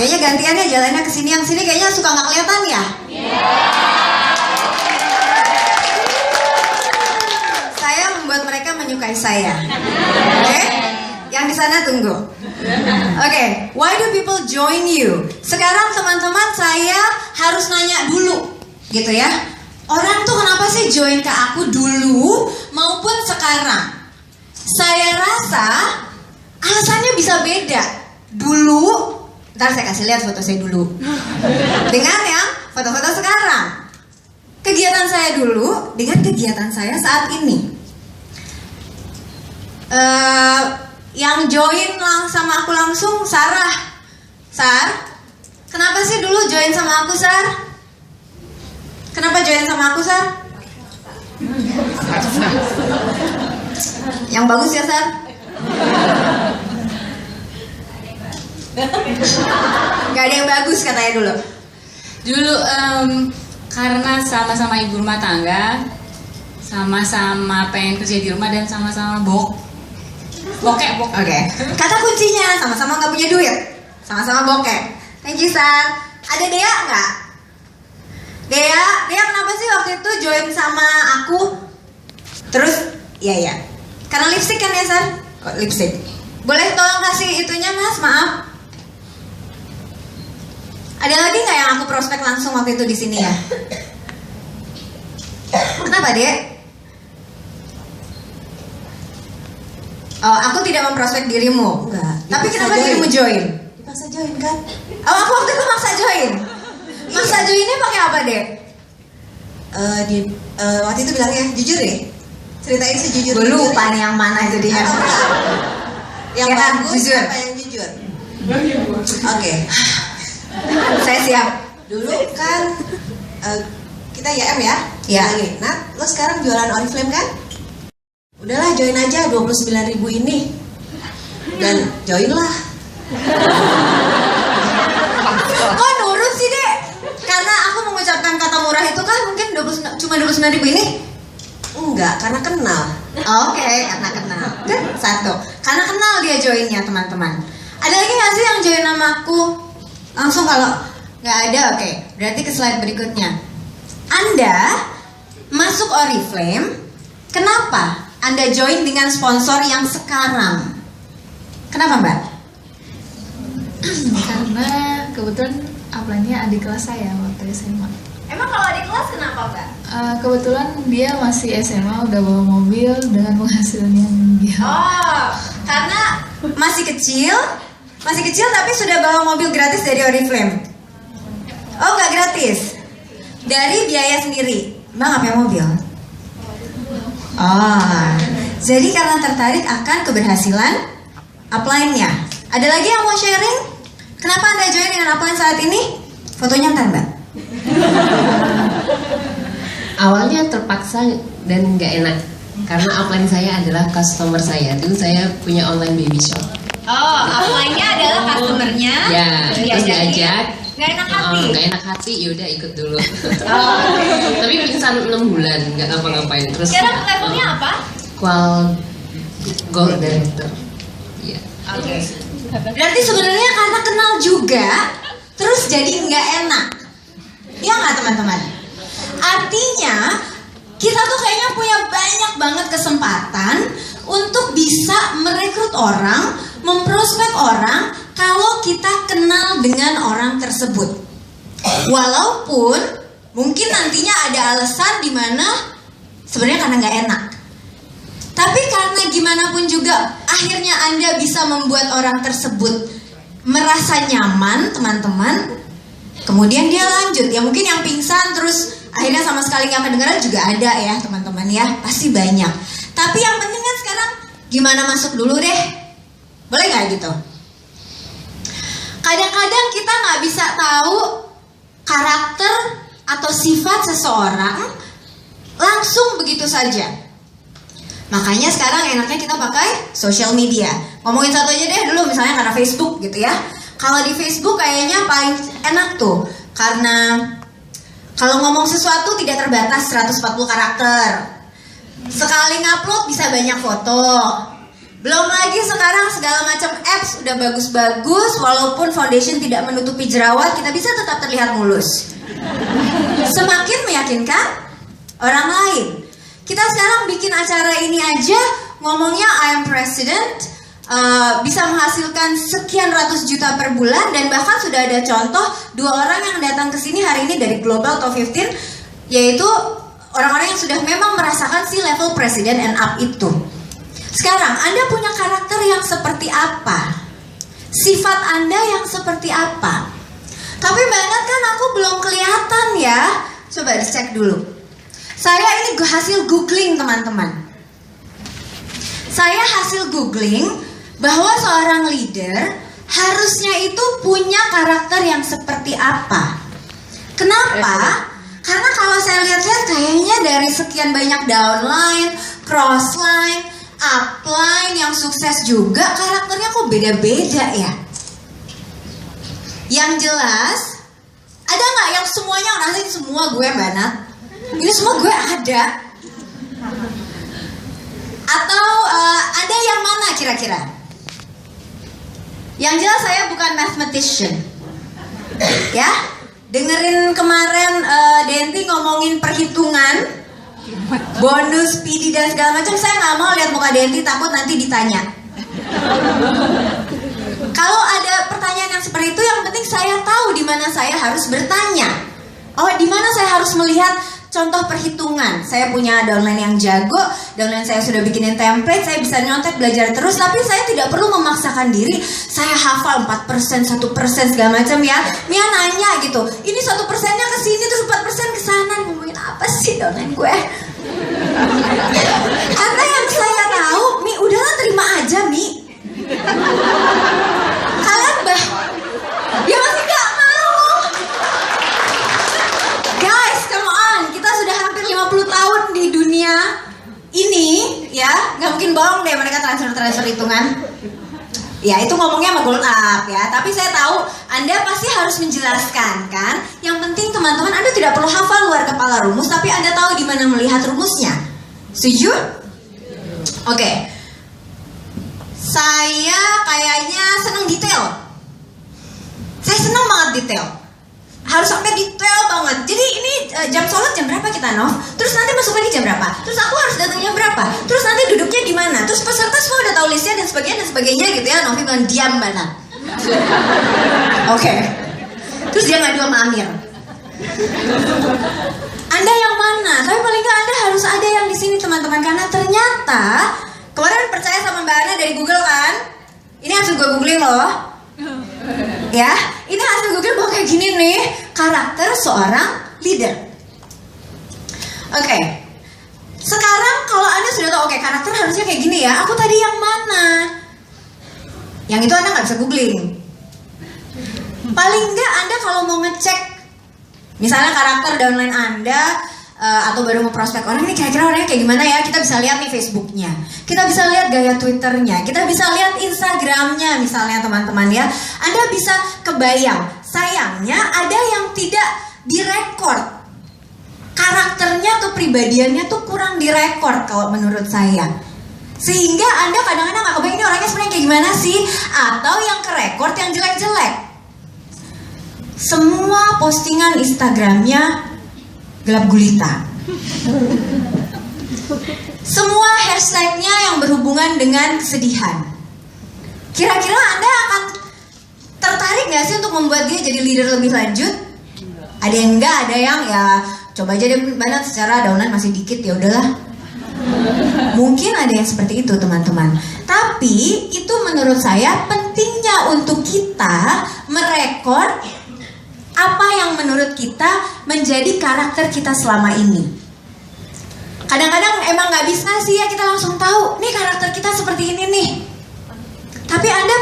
Kayaknya gantiannya jalannya ke sini, yang sini kayaknya suka nggak kelihatan ya? Saya membuat mereka menyukai saya. Oke? Yang di sana tunggu. Oke, why do people join you? Sekarang teman-teman saya harus nanya dulu, gitu ya. Orang tuh kenapa sih join ke aku dulu maupun sekarang? Saya rasa alasannya bisa beda. Dulu, ntar saya kasih lihat foto saya dulu dengan yang foto-foto sekarang. Kegiatan saya dulu dengan kegiatan saya saat ini. Yang join sama aku langsung Sarah. Sar, kenapa sih dulu join sama aku, Sar? Kenapa join sama aku, Sar? Yang bagus ya, Sar? Gak ada yang bagus katanya dulu. Dulu karena sama-sama ibu rumah tangga, sama-sama pengen kerja di rumah dan sama-sama bokek. Oke. Kata kuncinya sama-sama nggak punya duit, sama-sama bokek. Thank you, Sar. Ada Dea nggak? Dea kenapa sih waktu itu join sama aku? Terus, iya. Karena lipstick kan ya, Sar? Kok lipstick? Boleh tolong kasih itunya, Mas? Maaf. Ada lagi nggak yang aku prospek langsung waktu itu di sini ya? Kenapa, Dek? Oh, aku tidak memprospek dirimu. Enggak. Tapi kenapa dirimu join? Dipaksa join kan? Oh, aku waktu itu maksa join. Maksa joinnya pakai apa, Dek? Waktu itu bilangnya jujur ya. Ceritain sejujur. Gue lupa nih yang mana itu dia. Yang Ya kan, bagus jujur. apa yang jujur? Oke. Saya siap. Dulu kan kita YM ya. Iya. Lagi. Nah, lo sekarang jualan Oriflame kan? Udahlah join aja 29.000 ini. Dan join lah. Kok nurut sih, Dek? Karena aku mengucapkan kata murah itu kan mungkin cuma 29.000 ini. Enggak, karena kenal. Oke, karena kenal. Kan satu. Karena kenal dia joinnya, teman-teman. Ada lagi nggak sih yang join sama aku? Langsung kalau nggak ada, oke. Berarti ke slide berikutnya. Anda masuk Oriflame, kenapa Anda join dengan sponsor yang sekarang? Kenapa, Mbak? Karena kebetulan upline-nya adik kelas saya waktu SMA. Emang kalau adik kelas kenapa, Mbak? Kebetulan dia masih SMA, udah bawa mobil dengan penghasilan yang dia. Oh, karena masih kecil tapi sudah bawa mobil gratis dari Oriflame. Oh, nggak gratis, dari biaya sendiri. Mbak nggak punya mobil? Oh, jadi karena tertarik akan keberhasilan upline-nya. Ada lagi yang mau sharing? Kenapa Anda join dengan upline saat ini? Fotonya ntar, Mbak. Awalnya terpaksa dan nggak enak karena upline saya adalah customer saya. Dulu saya punya online baby shop. Oh, upline-nya adalah customer-nya. Ya, terus diajak. Nggak enak hati. Nggak enak hati, yaudah ikut dulu. Oh, Tapi pingsan 6 bulan, nggak ngapa-ngapain. Terus sekarang levelnya apa? Qual Gold Director. Iya. Oke. Berarti sebenarnya karena kenal juga, terus jadi nggak enak. Ya nggak, teman-teman? Artinya kita tuh kayaknya punya banyak banget kesempatan untuk bisa merekrut orang, memprospek orang kalau kita kenal dengan orang tersebut. Walaupun mungkin nantinya ada alasan di mana sebenarnya karena nggak enak. Tapi karena gimana pun juga akhirnya Anda bisa membuat orang tersebut merasa nyaman, teman-teman. Kemudian dia lanjut, ya mungkin yang pingsan terus akhirnya sama sekali nggak kedengeran juga ada ya, teman-teman ya, pasti banyak. Tapi yang penting kan sekarang gimana masuk dulu deh, boleh nggak gitu? Kadang-kadang kita nggak bisa tahu karakter atau sifat seseorang langsung begitu saja. Makanya sekarang enaknya kita pakai social media. Ngomongin satu aja deh dulu, misalnya karena Facebook gitu ya. Kalau di Facebook kayaknya paling enak tuh, karena kalau ngomong sesuatu tidak terbatas 140 karakter. Sekali ngupload bisa banyak foto. Belum lagi sekarang segala macam apps udah bagus-bagus, walaupun foundation tidak menutupi jerawat, kita bisa tetap terlihat mulus. Semakin meyakinkan orang lain. Kita sekarang bikin acara ini aja ngomongnya I am president, bisa menghasilkan sekian ratus juta per bulan, dan bahkan sudah ada contoh 2 orang yang datang ke sini hari ini dari Global Top 15, yaitu orang-orang yang sudah memang merasakan si level president and up itu. Sekarang Anda punya karakter yang seperti apa? Sifat Anda yang seperti apa? Tapi banget kan aku belum kelihatan ya. Coba dicek dulu. Saya ini hasil googling teman-teman. Saya hasil googling bahwa seorang leader harusnya itu punya karakter yang seperti apa. Kenapa? Karena kalau saya lihat-lihat kayaknya dari sekian banyak downline, crossline, upline yang sukses juga, karakternya kok beda-beda ya. Yang jelas, ada nggak yang semuanya ngerasain semua gue banget? Ini semua gue ada. Atau ada yang mana kira-kira? Yang jelas saya bukan mathematician. Ya, dengerin kemarin Denti ngomongin perhitungan, bonus, PD dan segala macam. Saya nggak mau lihat muka Denti, takut nanti ditanya. Kalau ada pertanyaan yang seperti itu, yang penting saya tahu di mana saya harus bertanya. Oh, di mana saya harus melihat contoh perhitungan. Saya punya downline yang jago, downline saya sudah bikinin template, saya bisa nyontek, belajar terus, tapi saya tidak perlu memaksakan diri. Saya hafal 4%, 1% segala macam ya. Mia nanya gitu, ini 1%-nya ke sini terus 4% ke sana. Ngomongin apa sih downline gue? Karena yang saya tahu, Mi, udahlah terima aja, Mi. Kalian dia masih gak mau. Guys, come on, kita sudah hampir 50 tahun di dunia ini, ya. Gak mungkin bohong deh mereka transfer hitungan. Ya, itu ngomongnya sama Gold Up ya. Tapi saya tahu Anda pasti harus menjelaskan kan. Yang penting teman-teman, Anda tidak perlu hafal luar kepala rumus, tapi Anda tahu di mana melihat rumusnya. Setuju? Oke. Saya kayaknya seneng detail. Saya seneng banget detail. Harus sampai detail banget. Jadi ini jam sholat jam berapa kita, Nov? Terus nanti masuk lagi jam berapa? Terus aku harus datangnya berapa? Terus nanti duduknya di mana? Terus peserta semua udah tahu listnya dan sebagainya gitu ya. Novi bilang diam banget. Oke. Terus dia ngadu sama Amir. Anda yang mana? Tapi paling nggak Anda harus ada yang di sini teman-teman, karena ternyata kemarin percaya sama Mbak Ana dari Google kan? Ini hasil gue googling loh. Ya, ini hasil Google bahwa kayak gini nih karakter seorang leader. Oke. Sekarang kalau Anda sudah tahu oke, karakter harusnya kayak gini ya. Aku tadi yang mana? Yang itu Anda nggak bisa googling. Paling nggak Anda kalau mau ngecek misalnya karakter downline Anda atau baru mau prospek orang ini, kira-kira orangnya kayak gimana ya, kita bisa lihat nih Facebooknya, kita bisa lihat gaya Twitternya, kita bisa lihat Instagramnya misalnya teman-teman ya. Anda bisa kebayang, sayangnya ada yang tidak direkord, karakternya atau pribadiannya tuh kurang direkord kalau menurut saya, sehingga Anda kadang-kadang nggak kebayang ini orangnya sebenarnya kayak gimana sih, atau yang kerekord yang jelek-jelek. Semua postingan Instagramnya gelap gulita. Semua hashtagnya yang berhubungan dengan kesedihan. Kira-kira Anda akan tertarik gak sih untuk membuat dia jadi leader lebih lanjut? Ada yang enggak, ada yang ya coba aja deh banget, secara downline masih dikit ya udahlah. Mungkin ada yang seperti itu teman-teman. Tapi itu menurut saya pentingnya untuk kita merekod apa yang menurut kita menjadi karakter kita selama ini. Kadang-kadang emang gak bisa sih ya kita langsung tahu nih karakter kita seperti ini nih. Tapi Anda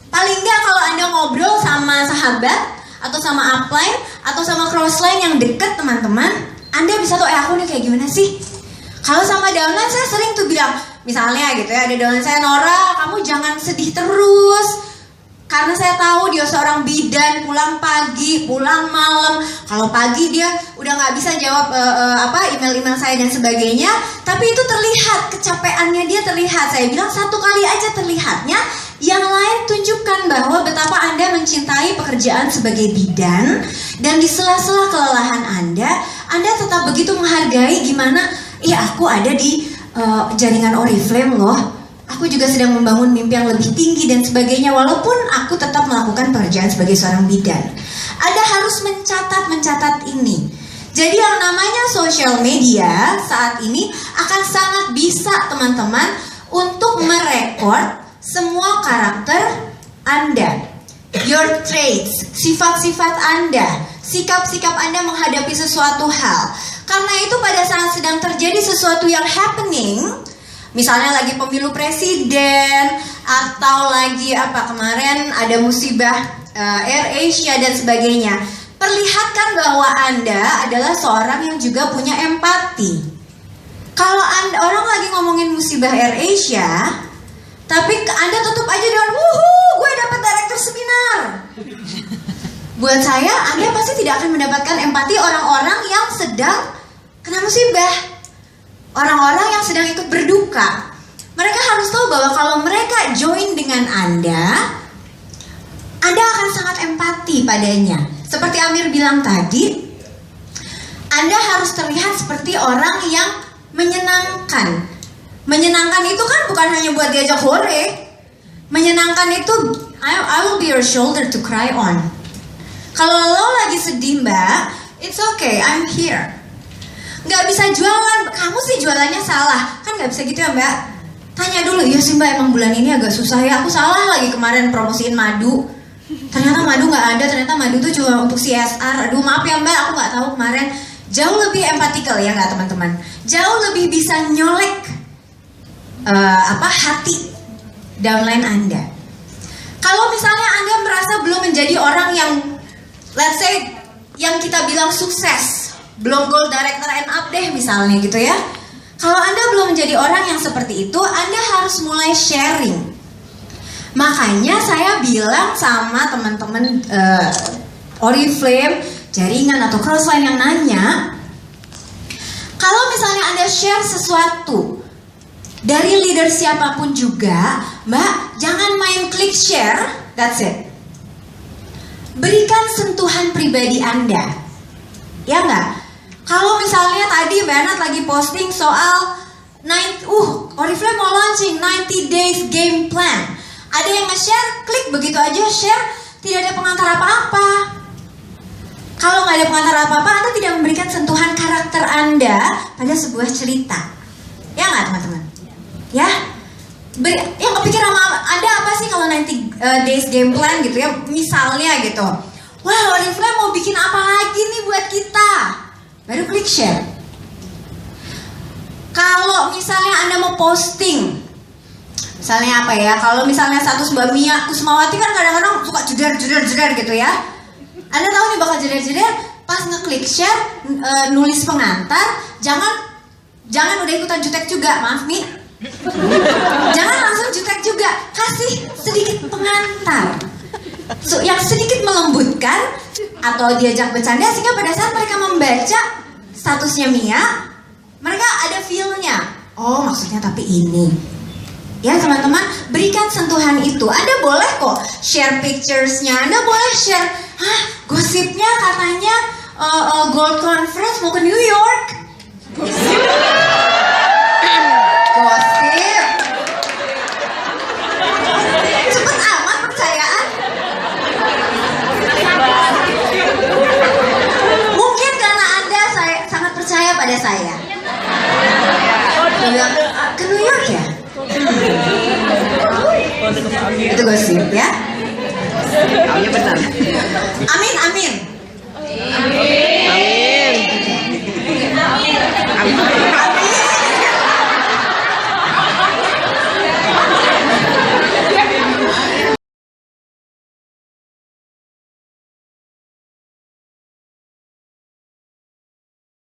paling nggak kalau Anda ngobrol sama sahabat atau sama upline atau sama crossline yang deket teman-teman, Anda bisa tahu aku nih kayak gimana sih. Kalau sama downline saya sering tuh bilang, misalnya gitu ya, ada downline saya, Nora kamu jangan sedih terus, Karena saya tahu dia seorang bidan, pulang pagi, pulang malam. Kalau pagi dia udah nggak bisa jawab email-email saya dan sebagainya. Tapi itu terlihat, kecapeannya dia terlihat. Saya bilang 1 kali aja terlihatnya. Yang lain tunjukkan bahwa betapa Anda mencintai pekerjaan sebagai bidan. Dan di sela-sela kelelahan Anda tetap begitu menghargai gimana, aku ada di jaringan Oriflame loh. Aku juga sedang membangun mimpi yang lebih tinggi dan sebagainya, walaupun aku tetap melakukan pekerjaan sebagai seorang bidan. Anda harus mencatat ini. Jadi yang namanya social media saat ini akan sangat bisa teman-teman untuk merekod semua karakter Anda, your traits, sifat-sifat Anda, sikap-sikap Anda menghadapi sesuatu hal. Karena itu pada saat sedang terjadi sesuatu yang happening, misalnya lagi pemilu presiden atau lagi kemarin ada musibah AirAsia dan sebagainya, perlihatkan bahwa Anda adalah seorang yang juga punya empati. Kalau orang lagi ngomongin musibah AirAsia, tapi Anda tutup aja dengan wuhuu, gue dapat director seminar. Buat saya, Anda pasti tidak akan mendapatkan empati orang-orang yang sedang kena musibah. Orang-orang yang sedang ikut berduka, mereka harus tahu bahwa kalau mereka join dengan Anda akan sangat empati padanya. Seperti Amir bilang tadi, Anda harus terlihat seperti orang yang menyenangkan. Menyenangkan itu kan bukan hanya buat diajak hore. Menyenangkan itu, I will be your shoulder to cry on. Kalau lo lagi sedih mbak, it's okay, I'm here. Nggak bisa jualan, kamu sih jualannya salah. Kan nggak bisa gitu ya mbak. Tanya dulu, iya sih mbak emang bulan ini agak susah ya. Aku salah lagi kemarin promosiin madu. Ternyata madu nggak ada, ternyata madu tuh cuma untuk CSR. Aduh maaf ya mbak, aku nggak tahu kemarin. Jauh lebih empatikal ya nggak teman-teman. Jauh lebih bisa nyolek hati downline Anda. Kalau misalnya Anda merasa belum menjadi orang yang, let's say, yang kita bilang sukses, belum gold director and up deh misalnya gitu ya. Kalau Anda belum menjadi orang yang seperti itu, Anda harus mulai sharing. Makanya saya bilang sama teman-teman Oriflame, jaringan atau crossline yang nanya, kalau misalnya Anda share sesuatu dari leader siapapun juga, mbak, jangan main klik share, that's it. Berikan sentuhan pribadi Anda. Ya nggak? Kalau misalnya tadi Mbak Nat lagi posting soal Oriflame mau launching 90 days game plan. Ada yang nge-share, klik begitu aja share, tidak ada pengantar apa-apa. Kalau nggak ada pengantar apa-apa, Anda tidak memberikan sentuhan karakter Anda pada sebuah cerita. Ya nggak teman-teman? Ya? Yang kepikiran sama Anda apa sih kalau 90 days game plan gitu ya? Misalnya gitu, wah Oriflame mau bikin apa lagi nih buat kita? Baru klik share. Kalau misalnya Anda mau posting, misalnya apa ya? Kalau misalnya status Mbak Mia Kusmawati kan kadang-kadang suka jedar gitu ya. Anda tahu nih bakal jedar, pas ngeklik share, nulis pengantar, jangan udah ikutan jutek juga, maaf nih. Jangan langsung jutek juga, kasih sedikit pengantar. Yang sedikit melembutkan atau diajak bercanda sehingga pada saat mereka membaca statusnya Mia, mereka ada feel-nya. Oh maksudnya tapi ini. Ya teman-teman, berikan sentuhan itu. Anda boleh kok share pictures-nya, Anda boleh share, gosipnya katanya Gold Conference mau ke New York. Gosip. Cepet amat percayaan. Mungkin karena Anda sangat percaya pada saya. Bilang, ke New York ya? Itu gosip ya? Benar.